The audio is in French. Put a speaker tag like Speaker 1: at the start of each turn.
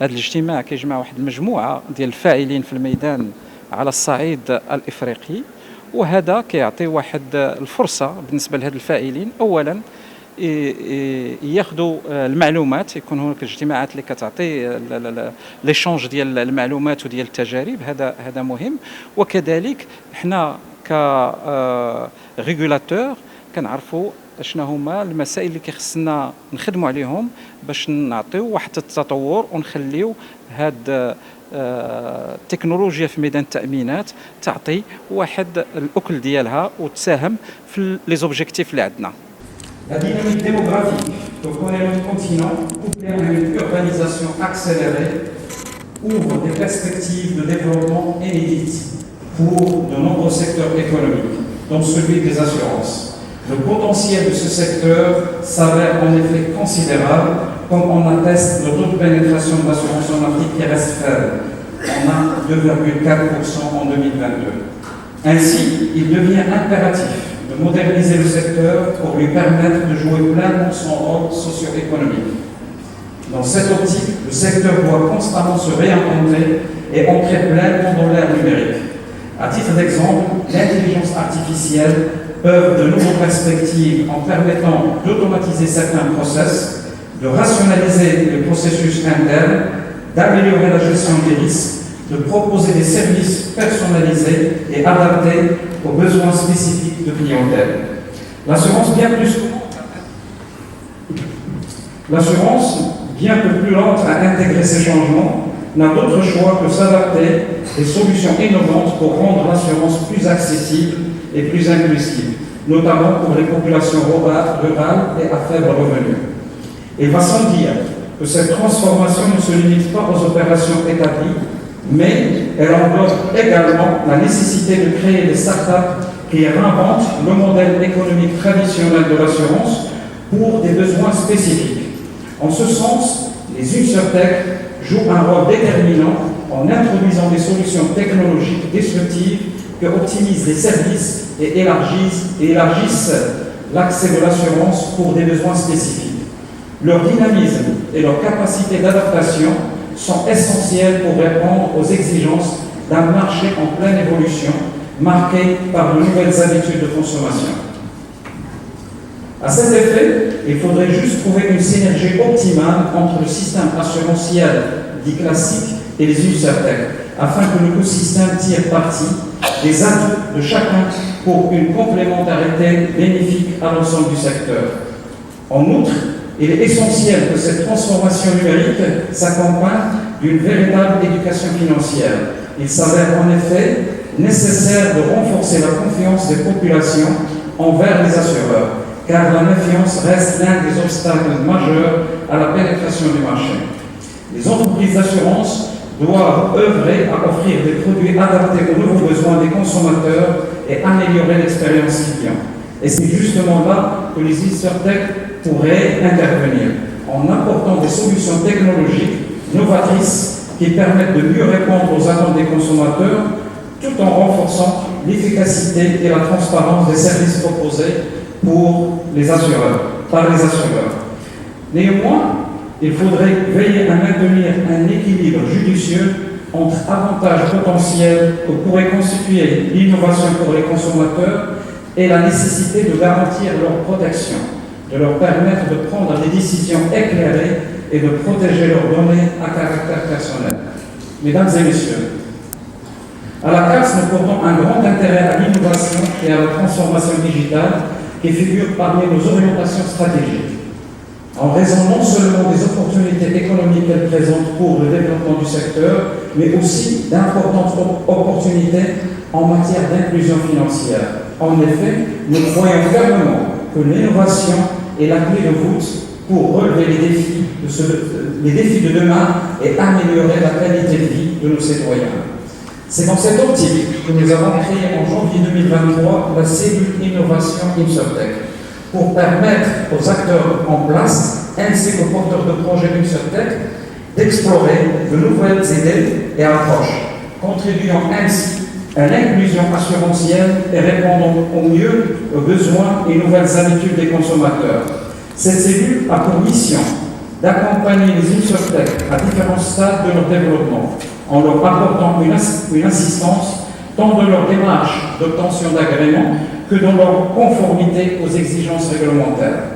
Speaker 1: هذا الاجتماع كيجمع واحد المجموعة ديال الفاعلين في الميدان على الصعيد الإفريقي، وهذا كيعطي واحد الفرصة بالنسبة لهاد الفاعلين أولاً ياخذوا المعلومات، يكون هناك اجتماعات اللي كتعطي ليشونج ديال المعلومات وديال التجارب، هذا مهم. وكذلك حنا ك ريغولاتور كنعرفوا شنو هما المسائل اللي كيخصنا نخدموا عليهم باش نعطيو واحد التطور ونخليو هاد التكنولوجيا في ميدان التأمينات تعطي واحد الأكل ديالها وتساهم في لي زوبجيكتيف اللي عندنا.
Speaker 2: La dynamique démographique que connaît notre continent, couplée à une urbanisation accélérée, ouvre des perspectives de développement inédites pour de nombreux secteurs économiques, dont celui des assurances. Le potentiel de ce secteur s'avère en effet considérable, comme en atteste le taux de pénétration de l'assurance en Afrique qui reste faible. On a 2,4% en 2022. Ainsi, il devient impératif de moderniser le secteur pour lui permettre de jouer pleinement son rôle socio-économique. Dans cette optique, le secteur doit constamment se réinventer et entrer pleinement dans l'ère numérique. À titre d'exemple, l'intelligence artificielle œuvre de nouvelles perspectives en permettant d'automatiser certains process, de rationaliser les processus internes, d'améliorer la gestion des risques, de proposer des services personnalisés et adaptés aux besoins spécifiques de clientèle. L'assurance, bien que plus lente à intégrer ces changements, n'a d'autre choix que s'adapter des solutions innovantes pour rendre l'assurance plus accessible et plus inclusive, notamment pour les populations rurales et à faible revenu. Il va sans dire que cette transformation ne se limite pas aux opérations établies, mais elle englobe également la nécessité de créer des startups qui réinventent le modèle économique traditionnel de l'assurance pour des besoins spécifiques. En ce sens, les InsurTech jouent un rôle déterminant en introduisant des solutions technologiques disruptives qui optimisent les services et élargissent l'accès de l'assurance pour des besoins spécifiques. Leur dynamisme et leur capacité d'adaptation sont essentiels pour répondre aux exigences d'un marché en pleine évolution, marqué par de nouvelles habitudes de consommation. À cet effet, il faudrait juste trouver une synergie optimale entre le système assurantiel dit classique et les InsurTech, afin que l'écosystème tire parti des atouts de chacun pour une complémentarité bénéfique à l'ensemble du secteur. En outre, il est essentiel que cette transformation numérique s'accompagne d'une véritable éducation financière. Il s'avère en effet nécessaire de renforcer la confiance des populations envers les assureurs, car la méfiance reste l'un des obstacles majeurs à la pénétration du marché. Les entreprises d'assurance doivent œuvrer à offrir des produits adaptés aux nouveaux besoins des consommateurs et améliorer l'expérience client. Et c'est justement là que les InsurTech pourraient intervenir, en apportant des solutions technologiques novatrices qui permettent de mieux répondre aux attentes des consommateurs, tout en renforçant l'efficacité et la transparence des services proposés par les assureurs. Néanmoins, il faudrait veiller à maintenir un équilibre judicieux entre avantages potentiels que pourrait constituer l'innovation pour les consommateurs et la nécessité de garantir leur protection, de leur permettre de prendre des décisions éclairées et de protéger leurs données à caractère personnel. Mesdames et messieurs, à la CARS, nous portons un grand intérêt à l'innovation et à la transformation digitale qui figurent parmi nos orientations stratégiques, en raison non seulement des opportunités économiques qu'elles présentent pour le développement du secteur, mais aussi d'importantes opportunités en matière d'inclusion financière. En effet, nous croyons fermement que l'innovation est la clé de voûte pour relever les défis de demain et améliorer la qualité de vie de nos citoyens. C'est dans cette optique que nous avons créé en janvier 2023 la cellule Innovation InsurTech pour permettre aux acteurs en place ainsi qu'aux porteurs de projets InsurTech d'explorer de nouvelles idées et approches, contribuant ainsi à l'inclusion assurantielle et répondant au mieux aux besoins et nouvelles habitudes des consommateurs. Cette cellule a pour mission d'accompagner les insurtech à différents stades de leur développement, en leur apportant une assistance tant dans leur démarche d'obtention d'agrément que dans leur conformité aux exigences réglementaires.